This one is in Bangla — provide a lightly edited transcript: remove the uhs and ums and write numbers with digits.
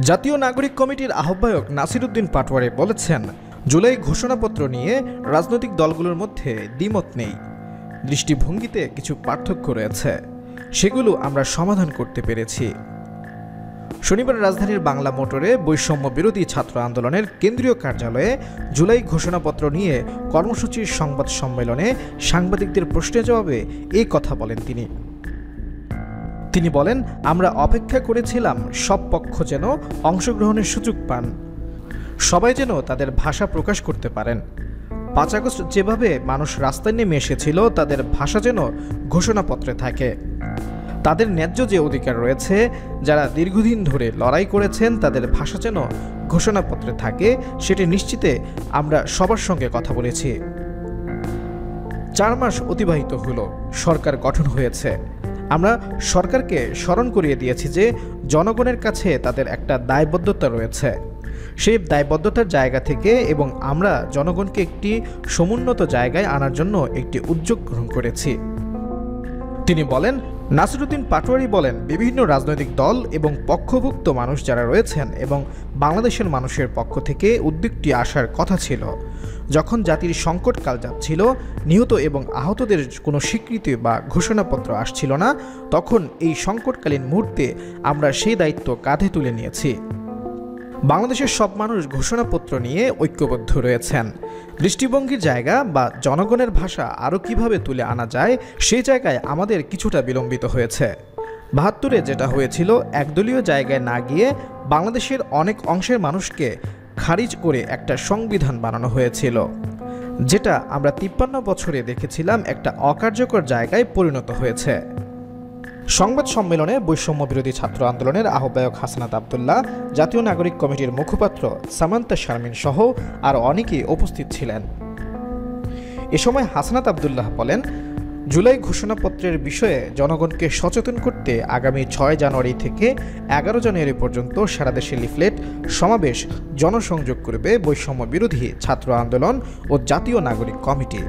জাতীয় নাগরিক কমিটির আহ্বায়ক নাসির উদ্দিন পাটোয়ারি বলেছেন, জুলাই ঘোষণাপত্র নিয়ে রাজনৈতিক দলগুলোর মধ্যে দ্বিমত নেই। দৃষ্টিভঙ্গিতে কিছু পার্থক্য রয়েছে, সেগুলো আমরা সমাধান করতে পেরেছি। শনিবার রাজধানীর বাংলা মোটরে বৈষম্য বিরোধী ছাত্র আন্দোলনের কেন্দ্রীয় কার্যালয়ে জুলাই ঘোষণাপত্র নিয়ে কর্মসূচির সংবাদ সম্মেলনে সাংবাদিকদের প্রশ্নের জবাবে এই কথা বলেন তিনি বলেন, আমরা অপেক্ষা করেছিলাম সব পক্ষ যেন অংশগ্রহণের সুযোগ পান, সবাই যেন তাদের ভাষা প্রকাশ করতে পারেন। ৫ আগস্ট যেভাবে মানুষ রাস্তায় নেমে এসেছিল, তাদের ভাষা যেন ঘোষণাপত্রে থাকে। তাদের ন্যায্য যে অধিকার রয়েছে, যারা দীর্ঘদিন ধরে লড়াই করেছেন, তাদের ভাষা যেন ঘোষণাপত্রে থাকে, সেটি নিশ্চিতে আমরা সবার সঙ্গে কথা বলেছি। ৪ মাস অতিবাহিত হলো, সরকার গঠন হয়েছে। আমরা সরকারকে স্মরণ করিয়ে দিয়েছি যে জনগণের কাছে তাদের একটা দায়বদ্ধতা রয়েছে। সেই দায়বদ্ধতার জায়গা থেকে এবং আমরা জনগণকে একটি সমুন্নত জায়গায় আনার জন্য একটি উদ্যোগ গ্রহণ করেছি। তিনি বলেন, নাসির উদ্দিন পাটোয়ারি বলেন, বিভিন্ন রাজনৈতিক দল এবং পক্ষভুক্ত মানুষ যারা রয়েছেন এবং বাংলাদেশের মানুষের পক্ষ থেকে উদ্যোগটি আসার কথা ছিল। যখন জাতির সংকটকাল যাচ্ছিল, নিহত এবং আহতদের কোনো স্বীকৃতি বা ঘোষণাপত্র আসছিল না, তখন এই সংকটকালীন মুহূর্তে আমরা সেই দায়িত্ব কাঁধে তুলে নিয়েছি। বাংলাদেশের সব মানুষ ঘোষণাপত্র নিয়ে ঐক্যবদ্ধ রয়েছেন। দৃষ্টিভঙ্গির জায়গা বা জনগণের ভাষা আরও কিভাবে তুলে আনা যায়, সেই জায়গায় আমাদের কিছুটা বিলম্বিত হয়েছে। ৭২-এ যেটা হয়েছিল, একদলীয় জায়গায় না গিয়ে বাংলাদেশের অনেক অংশের মানুষকে খারিজ করে একটা সংবিধান বানানো হয়েছিল, যেটা আমরা ৫৩ বছরে দেখেছিলাম একটা অকার্যকর জায়গায় পরিণত হয়েছে। সংবাদ সম্মেলনে বৈষম্য বিরোধী ছাত্র আন্দোলনের আহ্বায়ক হাসনাত আবদুল্লাহ, জাতীয় নাগরিক কমিটির মুখপাত্র সামান্তা শারমিন সহ আর অনেকেই উপস্থিত ছিলেন। এ সময় হাসনাত আবদুল্লাহ বলেন, জুলাই ঘোষণাপত্রের বিষয়ে জনগণকে সচেতন করতে আগামী ৬ জানুয়ারি থেকে ১১ জানুয়ারি পর্যন্ত সারা দেশে লিফলেট, সমাবেশ, জনসংযোগ করবে বৈষম্য বিরোধী ছাত্র আন্দোলন ও জাতীয় নাগরিক কমিটি।